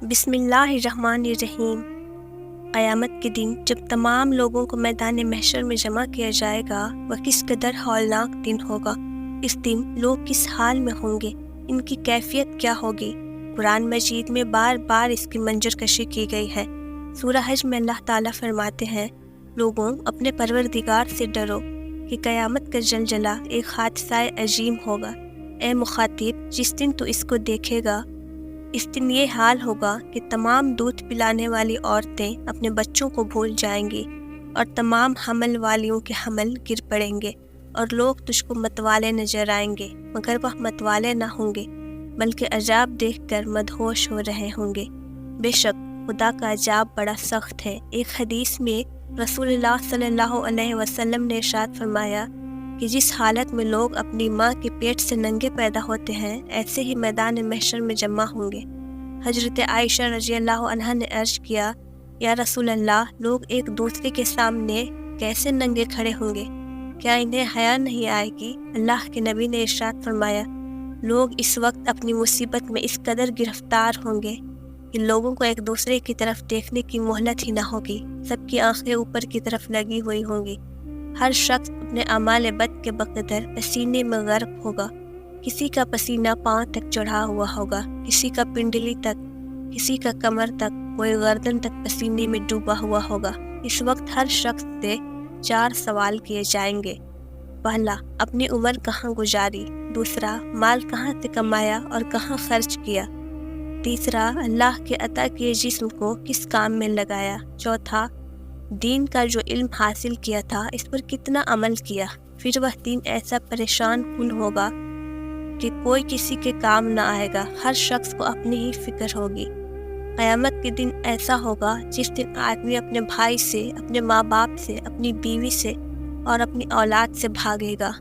بسم اللہ الرحمن الرحیم۔ قیامت کے دن جب تمام لوگوں کو میدان محشر میں جمع کیا جائے گا وہ کس قدر ہولناک دن ہوگا۔ اس دن لوگ کس حال میں ہوں گے، ان کی کیفیت کیا ہوگی۔ قرآن مجید میں بار بار اس کی منظر کشی کی گئی ہے۔ سورہ حج میں اللہ تعالیٰ فرماتے ہیں، لوگوں اپنے پروردگار سے ڈرو کہ قیامت کا زلزلہ ایک حادثہ عظیم ہوگا۔ اے مخاطب، جس دن تو اس کو دیکھے گا، اس دن یہ حال ہوگا کہ تمام دودھ پلانے والی عورتیں اپنے بچوں کو بھول جائیں گی اور تمام حمل والیوں کے حمل گر پڑیں گے، اور لوگ تجھ کو متوالے نظر آئیں گے مگر وہ متوالے نہ ہوں گے بلکہ عذاب دیکھ کر مدہوش ہو رہے ہوں گے۔ بے شک خدا کا عذاب بڑا سخت ہے۔ ایک حدیث میں رسول اللہ صلی اللہ علیہ وسلم نے ارشاد فرمایا کہ جس حالت میں لوگ اپنی ماں کے پیٹ سے ننگے پیدا ہوتے ہیں، ایسے ہی میدان محشر میں جمع ہوں گے۔ حضرت عائشہ رضی اللہ عنہا نے عرض کیا، یا رسول اللہ، لوگ ایک دوسرے کے سامنے کیسے ننگے کھڑے ہوں گے؟ کیا انہیں حیا نہیں آئے گی؟ اللہ کے نبی نے ارشاد فرمایا، لوگ اس وقت اپنی مصیبت میں اس قدر گرفتار ہوں گے کہ لوگوں کو ایک دوسرے کی طرف دیکھنے کی مہلت ہی نہ ہوگی، سب کی آنکھیں اوپر کی طرف لگی ہوئی ہوں گی۔ ہر شخص اپنے اعمال بد کے بقدر پسینے میں غرق ہوگا۔ کسی کا پسینہ پاؤں تک چڑھا ہوا ہوگا، کسی کا پنڈلی تک، کسی کا کمر تک، کوئی گردن تک پسینے میں ڈوبا ہوا ہوگا۔ اس وقت ہر شخص سے 4 سوال کیے جائیں گے۔ پہلا، اپنی عمر کہاں گزاری؟ دوسرا، مال کہاں سے کمایا اور کہاں خرچ کیا؟ تیسرا، اللہ کے عطا کیے جسم کو کس کام میں لگایا؟ چوتھا، دین کا جو علم حاصل کیا تھا اس پر کتنا عمل کیا؟ پھر وہ دین ایسا پریشان کن ہوگا کہ کوئی کسی کے کام نہ آئے گا، ہر شخص کو اپنی ہی فکر ہوگی۔ قیامت کے دن ایسا ہوگا جس دن آدمی اپنے بھائی سے، اپنے ماں باپ سے، اپنی بیوی سے اور اپنی اولاد سے بھاگے گا۔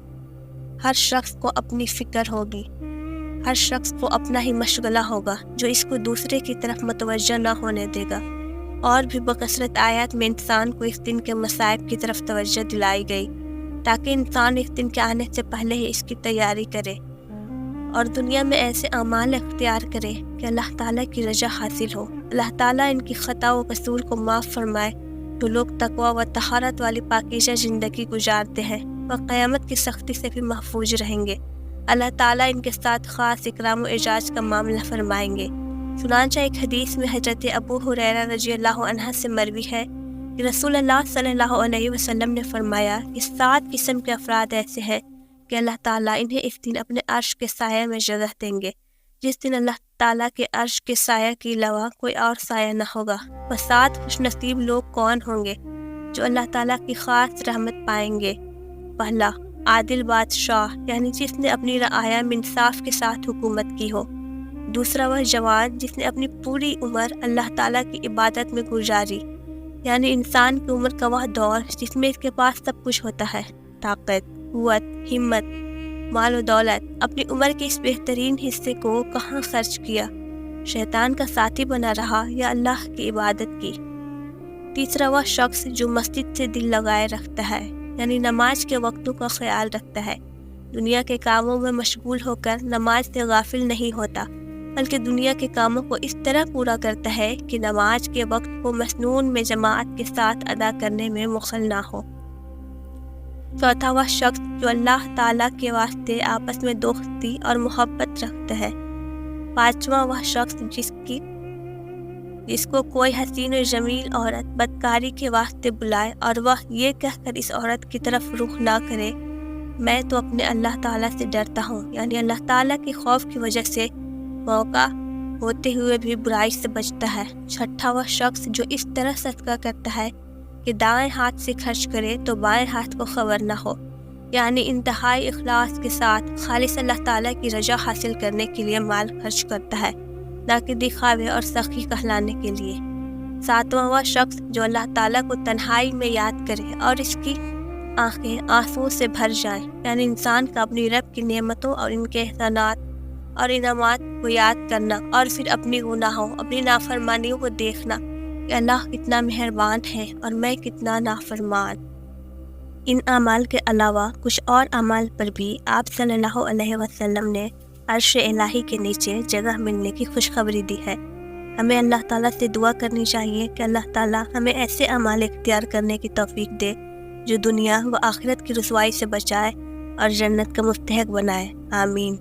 ہر شخص کو اپنی فکر ہوگی، ہر شخص کو اپنا ہی مشغلہ ہوگا جو اس کو دوسرے کی طرف متوجہ نہ ہونے دے گا۔ اور بھی بکثرت آیات میں انسان کو اس دن کے مصائب کی طرف توجہ دلائی گئی تاکہ انسان اس دن کے آنے سے پہلے ہی اس کی تیاری کرے اور دنیا میں ایسے اعمال اختیار کرے کہ اللہ تعالیٰ کی رضا حاصل ہو، اللہ تعالیٰ ان کی خطا و قصور کو معاف فرمائے۔ جو لوگ تقوی و طہارت والی پاکیزہ زندگی گزارتے ہیں وہ قیامت کی سختی سے بھی محفوظ رہیں گے۔ اللہ تعالیٰ ان کے ساتھ خاص اکرام و اعزاز کا معاملہ فرمائیں گے۔ چنانچہ ایک حدیث میں حضرت ابو ہریرہ رضی اللہ عنہ سے مروی ہے کہ رسول اللہ صلی اللہ علیہ وسلم نے فرمایا کہ 7 قسم کے افراد ایسے ہیں کہ اللہ تعالیٰ انہیں اس دن اپنے عرش کے سایہ میں جگہ دیں گے، جس دن اللہ تعالیٰ کے عرش کے سایہ کے علاوہ کوئی اور سایہ نہ ہوگا۔ وہ 7 خوش نصیب لوگ کون ہوں گے جو اللہ تعالیٰ کی خاص رحمت پائیں گے؟ پہلا، عادل بادشاہ، یعنی جس نے اپنی رعایا میں انصاف کے ساتھ حکومت کی ہو۔ دوسرا، وہ جوان جس نے اپنی پوری عمر اللہ تعالیٰ کی عبادت میں گزاری، یعنی انسان کی عمر کا وہ دور جس میں اس کے پاس سب کچھ ہوتا ہے، طاقت، قوت، ہمت، مال و دولت۔ اپنی عمر کے اس بہترین حصے کو کہاں خرچ کیا؟ شیطان کا ساتھی بنا رہا یا اللہ کی عبادت کی؟ تیسرا، وہ شخص جو مسجد سے دل لگائے رکھتا ہے، یعنی نماز کے وقتوں کا خیال رکھتا ہے، دنیا کے کاموں میں مشغول ہو کر نماز سے غافل نہیں ہوتا بلکہ دنیا کے کاموں کو اس طرح پورا کرتا ہے کہ نماز کے وقت کو مسنون میں جماعت کے ساتھ ادا کرنے میں مخل نہ ہو۔ چوتھا، وہ شخص جو اللہ تعالیٰ کے واسطے آپس میں دوستی اور محبت رکھتا ہے۔ پانچواں، وہ شخص جس کو کوئی حسین و جمیل عورت بدکاری کے واسطے بلائے اور وہ یہ کہہ کر اس عورت کی طرف رخ نہ کرے، میں تو اپنے اللہ تعالیٰ سے ڈرتا ہوں، یعنی اللہ تعالیٰ کے خوف کی وجہ سے موقع ہوتے ہوئے بھی برائی سے بچتا ہے۔ چھٹا، وہ شخص جو اس طرح صدقہ کرتا ہے کہ دائیں ہاتھ سے خرچ کرے تو بائیں ہاتھ کو خبر نہ ہو، یعنی انتہائی اخلاص کے ساتھ خالص اللہ تعالیٰ کی رضا حاصل کرنے کے لیے مال خرچ کرتا ہے، نہ کہ دکھاوے اور سخی کہلانے کے لیے۔ ساتواں، وہ شخص جو اللہ تعالیٰ کو تنہائی میں یاد کرے اور اس کی آنکھیں آنسوؤں سے بھر جائیں، یعنی انسان کا اپنی رب کی نعمتوں اور ان کے احسانات اور انعامات کو یاد کرنا اور پھر اپنی گناہوں، اپنی نافرمانیوں کو دیکھنا کہ اللہ کتنا مہربان ہے اور میں کتنا نافرمان۔ ان اعمال کے علاوہ کچھ اور اعمال پر بھی آپ صلی اللہ علیہ وسلم نے عرش الہی کے نیچے جگہ ملنے کی خوشخبری دی ہے۔ ہمیں اللہ تعالیٰ سے دعا کرنی چاہیے کہ اللہ تعالیٰ ہمیں ایسے اعمال اختیار کرنے کی توفیق دے جو دنیا و آخرت کی رسوائی سے بچائے اور جنت کا مستحق بنائے. آمین.